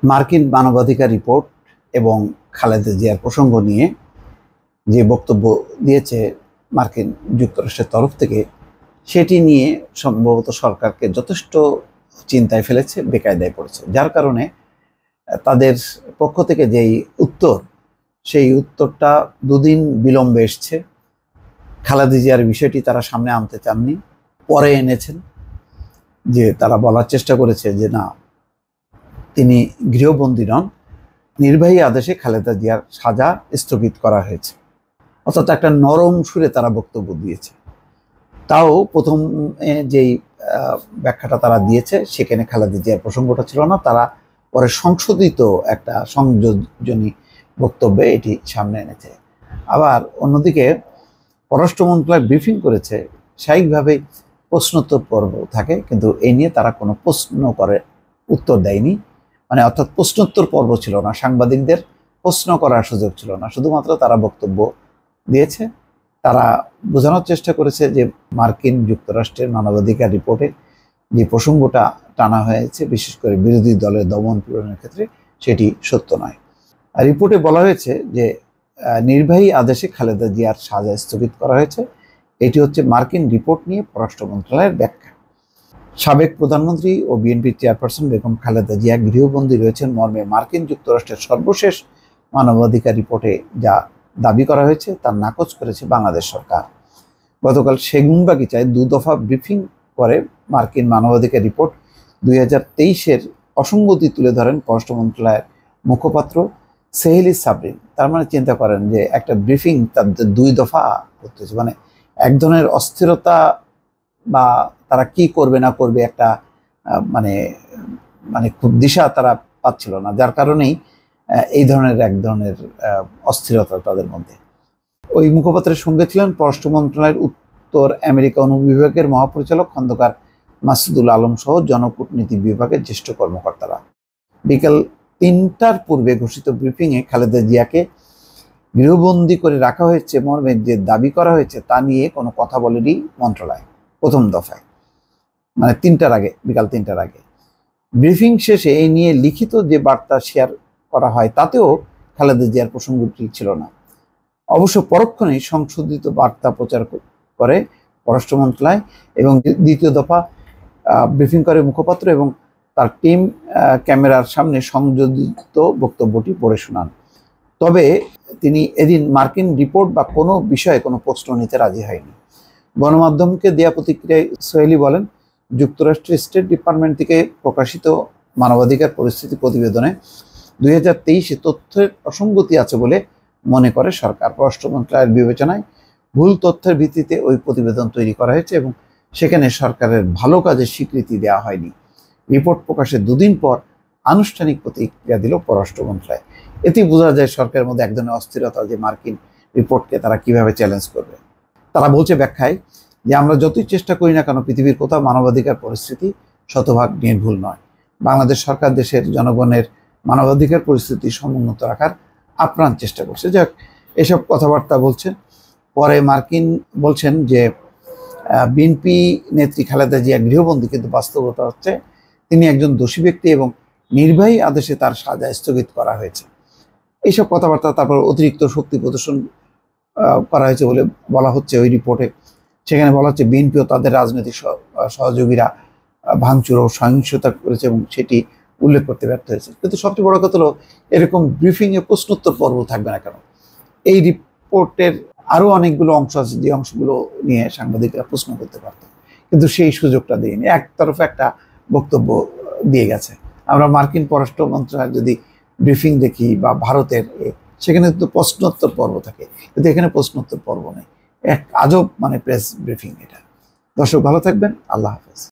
মার্কিন মানবাধিকার রিপোর্ট এবং খালেদা জিয়ার প্রসঙ্গ নিয়ে যে বক্তব্য দিয়েছে মার্কিন যুক্তরাষ্ট্রের তরফ থেকে, সেটি নিয়ে সম্ভবত সরকারকে যথেষ্ট চিন্তায় ফেলেছে, বেকায়দায় পড়েছে। যার কারণে তাদের পক্ষ থেকে যেই উত্তর, সেই উত্তরটা দুদিন বিলম্বে এসছে। খালেদা জিয়ার বিষয়টি তারা সামনে আনতে চাননি, পরে এনেছেন। যে তারা বলার চেষ্টা করেছে যে না, তিনি গৃহবন্দী নন, নির্বাহী আদেশে খালেদা জিয়ার সাজা স্থগিত করা হয়েছে। অর্থাৎ একটা নরম সুরে তারা বক্তব্য দিয়েছে। তাও প্রথম যেই ব্যাখ্যাটা তারা দিয়েছে, সেখানে খালেদা জিয়ার প্রসঙ্গটা ছিল না। তারা পরে সংশোধিত একটা সংযোজনী বক্তব্যে এটি সামনে এনেছে। আবার অন্যদিকে পররাষ্ট্র মন্ত্রণালয় ব্রিফিং করেছে, স্বাভাবিকভাবেই প্রশ্নোত্তর পর্ব থাকে, কিন্তু এই নিয়ে তারা কোনো প্রশ্ন করে উত্তর দেয়নি। মানে অর্থাৎ প্রশ্নোত্তর পর্ব ছিল না, সাংবাদিকদের প্রশ্ন করার সুযোগ ছিল না, শুধুমাত্র তারা বক্তব্য দিয়েছে। তারা বোঝানোর চেষ্টা করেছে যে মার্কিন যুক্তরাষ্ট্রের মানবাধিকার রিপোর্টে যে প্রসঙ্গটা টানা হয়েছে, বিশেষ করে বিরোধী দলের দমন পীড়নের ক্ষেত্রে, সেটি সত্য নয়। রিপোর্টে বলা হয়েছে যে নির্বাহী আদেশে খালেদা জিয়ার সাজা স্থগিত করা হয়েছে। এটি হচ্ছে মার্কিন রিপোর্ট নিয়ে পররাষ্ট্র মন্ত্রণালয়ের ব্যাখ্যা। সাবেক প্রধানমন্ত্রী ও বিএনপির চেয়ারপারসন বেগম খালেদা জিয়া গৃহবন্দী রয়েছেন মর্মে মার্কিন যুক্তরাষ্ট্রের সর্বশেষ মানবাধিকার রিপোর্টে যা দাবি করা হয়েছে তার নাকচ করেছে বাংলাদেশ সরকার। গতকাল সেগুনবাগিচায় দফা ব্রিফিং করে মার্কিন মানবাধিকার রিপোর্ট 2023-এর অসঙ্গতি তুলে ধরেন পররাষ্ট্র মন্ত্রণালয়ের মুখপাত্র সেহেলি সাবরিন। তার মানে চিন্তা করেন যে একটা ব্রিফিং তাদের 2 দফা করতে হচ্ছে, মানে এক ধরনের অস্থিরতা বা তারা কি করবে না করবে একটা মানে মানে খুব দিশা তারা পাচ্ছিল না, যার কারণেই এই ধরনের এক ধরনের অস্থিরতা তাদের মধ্যে। ওই মুখপাত্রের সঙ্গে ছিলেন পররাষ্ট্র মন্ত্রণালয়ের উত্তর আমেরিকা অনুবিভাগের মহাপরিচালক খন্দকার মাসুদুল আলম সহ জনকূটনীতি বিভাগের জ্যেষ্ঠ কর্মকর্তারা। বিকেল 3টার পূর্বে ঘোষিত ব্রিফিংয়ে খালেদা জিয়াকে গৃহবন্দী করে রাখা হয়েছে মর্মে যে দাবি করা হয়েছে তা নিয়ে কোনো কথা বলেনি মন্ত্রণালয় প্রথম দফায়, মানে 3টার আগে, বিকাল 3টার আগে। ব্রিফিং শেষে এই নিয়ে লিখিত যে বার্তা শেয়ার করা হয় তাতেও খালেদা জিয়ার প্রসঙ্গটি ছিল না। অবশ্য পরক্ষণেই সংশোধিত বার্তা প্রচার করে পররাষ্ট্র মন্ত্রণালয় এবং দ্বিতীয় দফা ব্রিফিং করে মুখপাত্র এবং তার টিম ক্যামেরার সামনে সংযোজিত বক্তব্যটি পড়ে শোনান। তবে তিনি এদিন মার্কিন রিপোর্ট বা কোনো বিষয়ে কোনো প্রশ্ন নিতে রাজি হয়নি। গণমাধ্যমকে দেয়া প্রতিক্রিয়ায় সোহেলি বলেন, যুক্তরাষ্ট্রের স্টেট ডিপার্টমেন্ট থেকে প্রকাশিত মানবাধিকার পরিস্থিতি প্রতিবেদনে 2023-এ তথ্যের অসঙ্গতি আছে বলে মনে করে সরকার। পররাষ্ট্র মন্ত্রণালয়ের বিবেচনায় ভুল তথ্যের ভিত্তিতে ওই প্রতিবেদন তৈরি করা হয়েছে এবং সেখানে সরকারের ভালো কাজের স্বীকৃতি দেওয়া হয়নি। রিপোর্ট প্রকাশের 2 দিন পর আনুষ্ঠানিক প্রতিক্রিয়া দিল পররাষ্ট্র মন্ত্রণালয়। এতে বোঝা যায় সরকারের মধ্যে এক ধরনের অস্থিরতা, যে মার্কিন রিপোর্টকে তারা কিভাবে চ্যালেঞ্জ করবে। তারা বলছে ব্যাখ্যায় যে আমরা যতই চেষ্টা করি না কেন, পৃথিবীর কোথাও মানবাধিকার পরিস্থিতি শতভাগ নির্ভুল নয়। বাংলাদেশ সরকার দেশের জনগণের মানবাধিকার পরিস্থিতি সমুন্নত রাখার আপ্রাণ চেষ্টা করছে। যাক, এসব কথাবার্তা বলছেন। পরে মার্কিন বলছেন যে বিএনপি নেত্রী খালেদা জিয়া গৃহবন্দী, কিন্তু বাস্তবতা হচ্ছে তিনি একজন দোষী ব্যক্তি এবং নির্বাহী আদেশে তার সাজা স্থগিত করা হয়েছে। এইসব কথাবার্তা, তারপর অতিরিক্ত শক্তি প্রদর্শন করা হয়েছে বলে বলা হচ্ছে ওই রিপোর্টে। সেখানে বলা হচ্ছে বিএনপি ও তাদের রাজনৈতিক সহযোগীরা ভাঙচুর ও সহিংসতা করেছে এবং সেটি উল্লেখ করতে ব্যর্থ হয়েছে। কিন্তু সবচেয়ে বড় কথা হলো, এরকম ব্রিফিংয়ে প্রশ্নোত্তর পর্ব থাকবে না কেন? এই রিপোর্টের আরও অনেকগুলো অংশ আছে যে অংশগুলো নিয়ে সাংবাদিকরা প্রশ্ন করতে পারত, কিন্তু সেই সুযোগটা দেয়নি। একতরফা একটা বক্তব্য দিয়ে গেছে। আমরা মার্কিন পররাষ্ট্র মন্ত্রণালয় যদি ব্রিফিং দেখি বা ভারতের, সেখানে তো প্রশ্নোত্তর পর্ব থাকে, কিন্তু এখানে প্রশ্নোত্তর পর্ব নেই। এক আজব মানে প্রেস ব্রিফিং এটা। দর্শক ভালো থাকবেন, আল্লাহ হাফেজ।